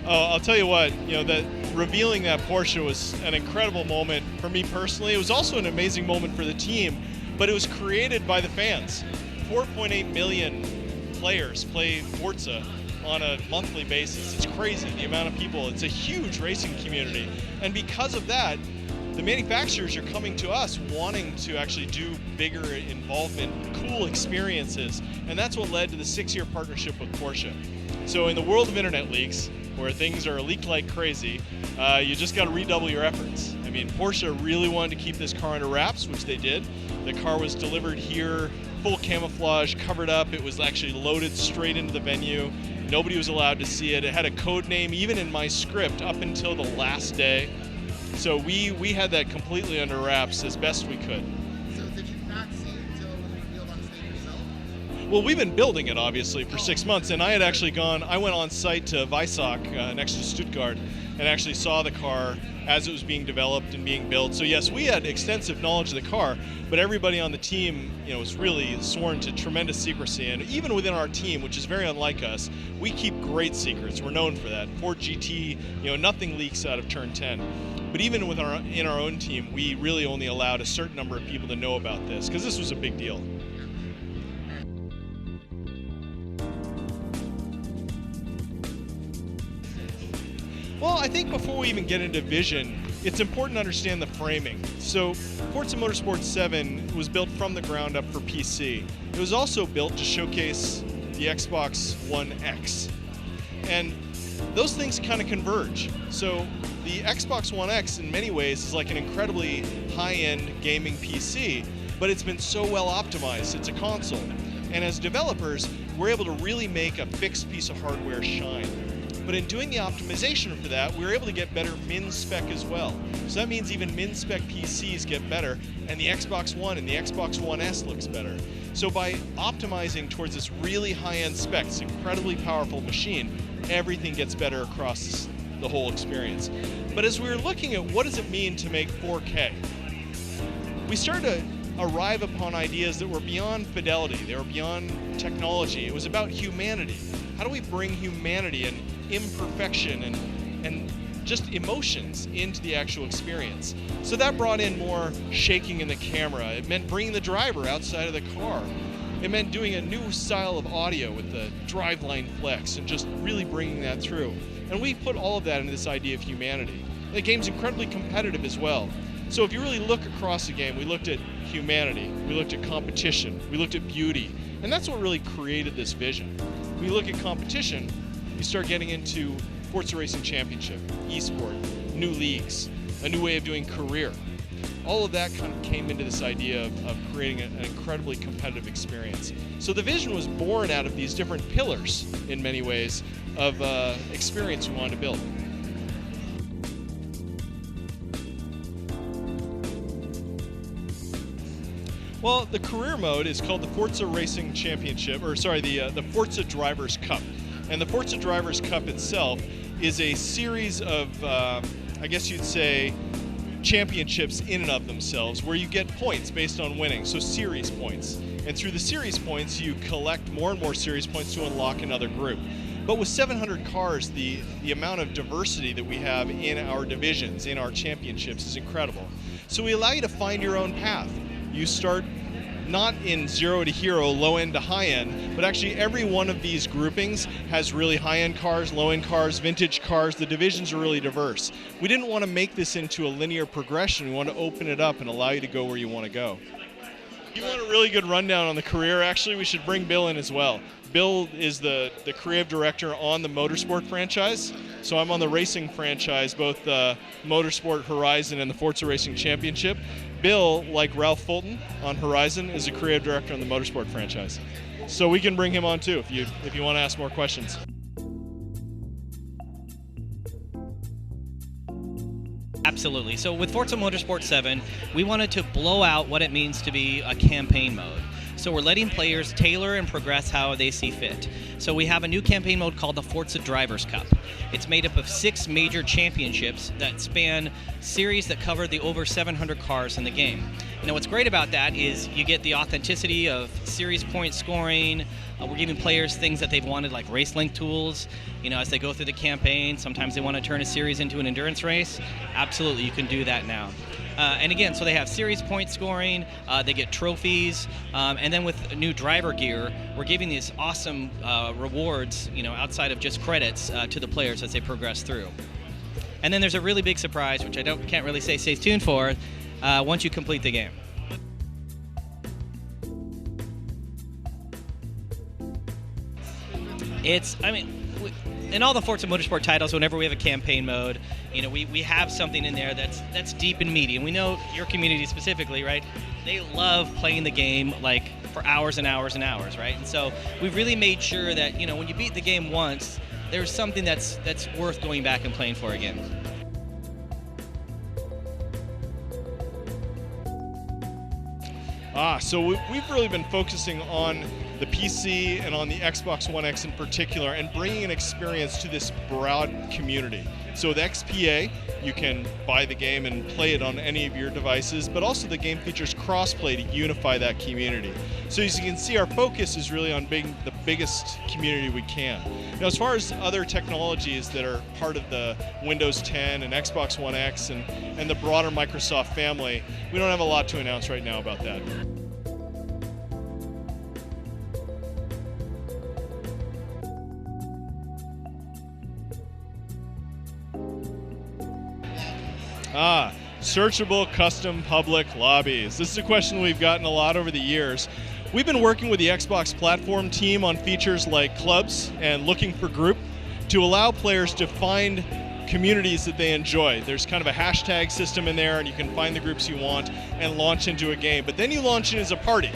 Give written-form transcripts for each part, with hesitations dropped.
Oh, I'll tell you what, that revealing that Porsche was an incredible moment for me personally. It was also an amazing moment for the team, but it was created by the fans. 4.8 million players play Forza on a monthly basis. It's crazy, the amount of people. It's a huge racing community. And because of that, the manufacturers are coming to us wanting to actually do bigger involvement, cool experiences. And that's what led to the 6-year partnership with Porsche. So in the world of internet leaks, where things are leaked like crazy, you just got to redouble your efforts. I mean, Porsche really wanted to keep this car under wraps, which they did. The car was delivered here, full camouflage, covered up. It was actually loaded straight into the venue. Nobody was allowed to see it. It had a code name, even in my script, up until the last day. So we had that completely under wraps as best we could. So did you not see it until it was revealed on stage yourself? Well, we've been building it, obviously, for 6 months, and I went on site to Weissach, next to Stuttgart, and actually saw the car as it was being developed and being built. So yes, we had extensive knowledge of the car, but everybody on the team, was really sworn to tremendous secrecy. And even within our team, which is very unlike us, we keep great secrets. We're known for that. Ford GT, nothing leaks out of turn 10. But even in our own team, we really only allowed a certain number of people to know about this, because this was a big deal. Well, I think before we even get into vision, it's important to understand the framing. So Forza Motorsport 7 was built from the ground up for PC. It was also built to showcase the Xbox One X. And those things kind of converge. So the Xbox One X in many ways is like an incredibly high-end gaming PC, but it's been so well optimized. It's a console. And as developers, we're able to really make a fixed piece of hardware shine. But in doing the optimization for that, we were able to get better min-spec as well. So that means even min-spec PCs get better, and the Xbox One and the Xbox One S looks better. So by optimizing towards this really high-end spec, this incredibly powerful machine, everything gets better across the whole experience. But as we were looking at what does it mean to make 4K, we started to arrive upon ideas that were beyond fidelity, they were beyond technology. It was about humanity. How do we bring humanity and imperfection and just emotions into the actual experience? So that brought in more shaking in the camera. It meant bringing the driver outside of the car. It meant doing a new style of audio with the driveline flex and just really bringing that through. And we put all of that into this idea of humanity. The game's incredibly competitive as well. So if you really look across the game, we looked at humanity, we looked at competition, we looked at beauty, and that's what really created this vision. When you look at competition, you start getting into Forza Racing Championship, esport, new leagues, a new way of doing career. All of that kind of came into this idea of creating an incredibly competitive experience. So the vision was born out of these different pillars, in many ways, of experience we wanted to build. Well, the career mode is called the Forza Racing Championship, the Forza Drivers' Cup. And the Forza Drivers' Cup itself is a series of, I guess you'd say, championships in and of themselves, where you get points based on winning, so series points. And through the series points, you collect more and more series points to unlock another group. But with 700 cars, the amount of diversity that we have in our divisions, in our championships, is incredible. So we allow you to find your own path. You start not in zero to hero, low end to high end, but actually every one of these groupings has really high end cars, low end cars, vintage cars. The divisions are really diverse. We didn't want to make this into a linear progression. We want to open it up and allow you to go where you want to go. If you want a really good rundown on the career, actually we should bring Bill in as well. Bill is the creative director on the Motorsport franchise. So I'm on the racing franchise, both the Motorsport Horizon and the Forza Racing Championship. Bill, like Ralph Fulton on Horizon, is a creative director on the Motorsport franchise. So we can bring him on too if you want to ask more questions. Absolutely. So with Forza Motorsport 7, we wanted to blow out what it means to be a campaign mode. So we're letting players tailor and progress how they see fit. So we have a new campaign mode called the Forza Drivers' Cup. It's made up of 6 major championships that span series that cover the over 700 cars in the game. What's great about that is you get the authenticity of series point scoring. We're giving players things that they've wanted, like race link tools. As they go through the campaign, sometimes they want to turn a series into an endurance race. Absolutely, you can do that now. And again, so they have series point scoring, they get trophies, and then with new driver gear, we're giving these awesome rewards, outside of just credits to the players as they progress through. And then there's a really big surprise, which I can't really say stay tuned for, once you complete the game. In all the Forza Motorsport titles, whenever we have a campaign mode, we have something in there that's deep and meaty. And we know your community specifically, right? They love playing the game like for hours and hours and hours, right? And so we've really made sure that, when you beat the game once, there's something that's worth going back and playing for again. So we've really been focusing on the PC and on the Xbox One X in particular, and bringing an experience to this broad community. So with XPA, you can buy the game and play it on any of your devices, but also the game features crossplay to unify that community. So as you can see, our focus is really on being the biggest community we can. Now, as far as other technologies that are part of the Windows 10 and Xbox One X and the broader Microsoft family, we don't have a lot to announce right now about that. Searchable custom public lobbies. This is a question we've gotten a lot over the years. We've been working with the Xbox platform team on features like clubs and looking for group to allow players to find communities that they enjoy. There's kind of a hashtag system in there, and you can find the groups you want and launch into a game. But then you launch in as a party.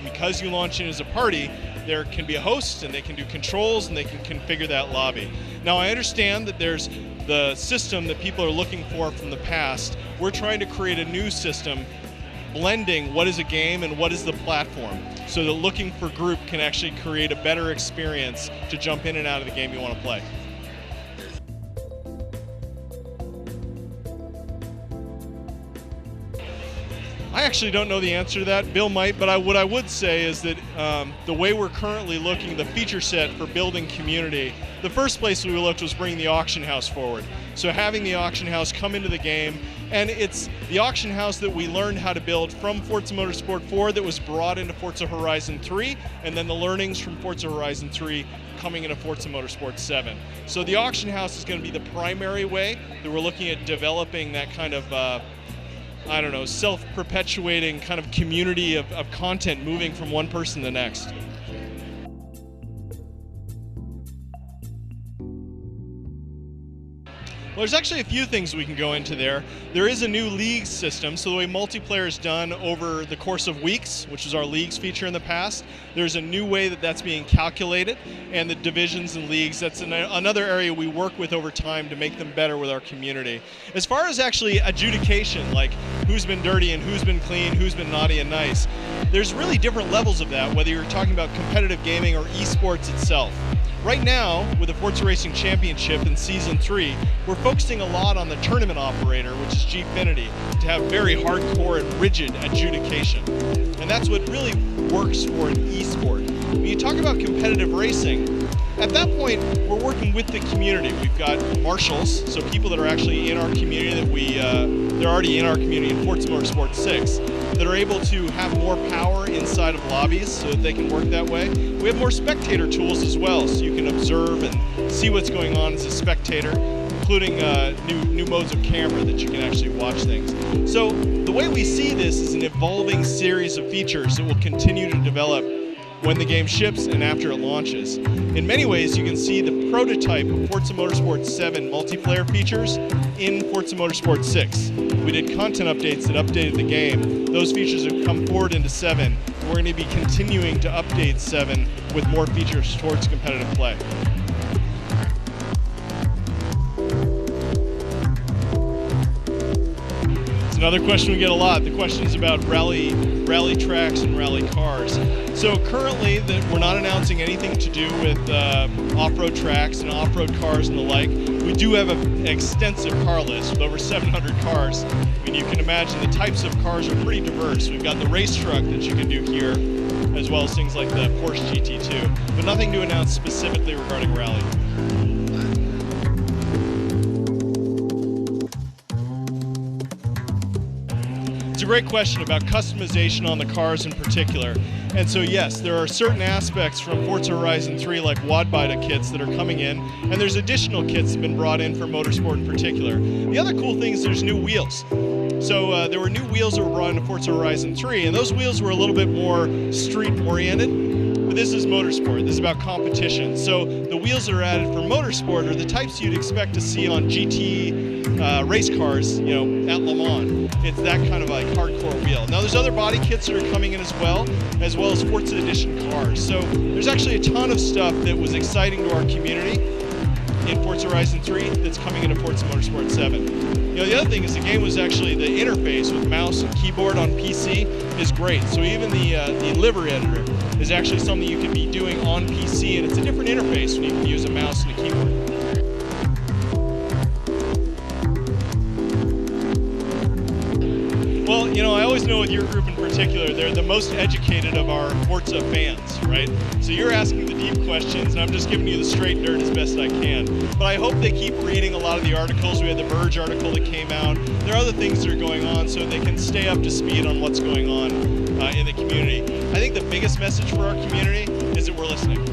Because you launch in as a party, there can be a host, and they can do controls, and they can configure that lobby. Now, I understand that there's the system that people are looking for from the past. We're trying to create a new system blending what is a game and what is the platform, so that looking for group can actually create a better experience to jump in and out of the game you want to play. I actually don't know the answer to that. Bill might, but what I would say is that the way we're currently looking, the feature set for building community, the first place we looked was bringing the auction house forward. So having the auction house come into the game, and it's the auction house that we learned how to build from Forza Motorsport 4 that was brought into Forza Horizon 3, and then the learnings from Forza Horizon 3 coming into Forza Motorsport 7. So the auction house is going to be the primary way that we're looking at developing that kind of self-perpetuating kind of community of content moving from one person to the next. Well, there's actually a few things we can go into there. There is a new leagues system, so the way multiplayer is done over the course of weeks, which was our leagues feature in the past, there's a new way that that's being calculated, and the divisions and leagues, that's another area we work with over time to make them better with our community. As far as actually adjudication, like who's been dirty and who's been clean, who's been naughty and nice, there's really different levels of that, whether you're talking about competitive gaming or esports itself. Right now, with the Forza Racing Championship in Season 3, we're focusing a lot on the tournament operator, which is Gfinity, to have very hardcore and rigid adjudication. And that's what really works for an esport. When you talk about competitive racing, at that point, we're working with the community. We've got marshals, so people that are actually in our community they're already in our community in Forza Motorsport 6, that are able to have more power inside of lobbies so that they can work that way. We have more spectator tools as well, so you can observe and see what's going on as a spectator, including new modes of camera that you can actually watch things. So the way we see this is an evolving series of features that will continue to develop when the game ships and after it launches. In many ways, you can see the prototype of Forza Motorsport 7 multiplayer features in Forza Motorsport 6. We did content updates that updated the game. Those features have come forward into 7. We're going to be continuing to update 7 with more features towards competitive play. It's another question we get a lot. The question is about rally tracks and rally cars. So currently, we're not announcing anything to do with off-road tracks and off-road cars and the like. We do have an extensive car list with over 700 cars. I mean, you can imagine the types of cars are pretty diverse. We've got the race truck that you can do here, as well as things like the Porsche GT2, but nothing to announce specifically regarding Rally. It's a great question about customization on the cars in particular. And so yes, there are certain aspects from Forza Horizon 3 like WAD-BITA kits that are coming in, and there's additional kits that have been brought in for motorsport in particular. The other cool thing is there's new wheels. So there were new wheels that were brought into Forza Horizon 3, and those wheels were a little bit more street-oriented. But this is motorsport. This is about competition. So the wheels that are added for motorsport are the types you'd expect to see on GT race cars, you know, at Le Mans. It's that kind of like hardcore wheel. Now there's other body kits that are coming in as well as Forza Edition cars. So there's actually a ton of stuff that was exciting to our community in Forza Horizon 3 that's coming into Forza Motorsport 7. You know, the other thing is the game was actually, the interface with mouse and keyboard on PC is great. So even the livery editor is actually something you can be doing on PC, and it's a different interface when you can use a mouse and a keyboard. Well, you know, I always know with your group in particular, they're the most educated of our Forza fans, right? So you're asking the deep questions, and I'm just giving you the straight dirt as best I can. But I hope they keep reading a lot of the articles. We had the Verge article that came out. There are other things that are going on, so they can stay up to speed on what's going on in the community. I think the biggest message for our community is that we're listening.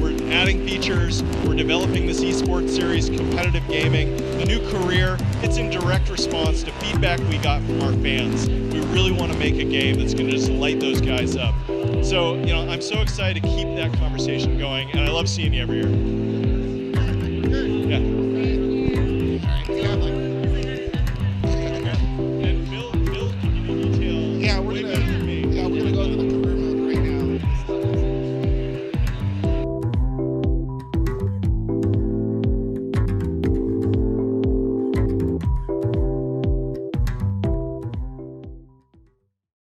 We're adding features, we're developing this esports series, competitive gaming, the new career. It's in direct response to feedback we got from our fans. We really want to make a game that's going to just light those guys up. So, you know, I'm so excited to keep that conversation going, and I love seeing you every year.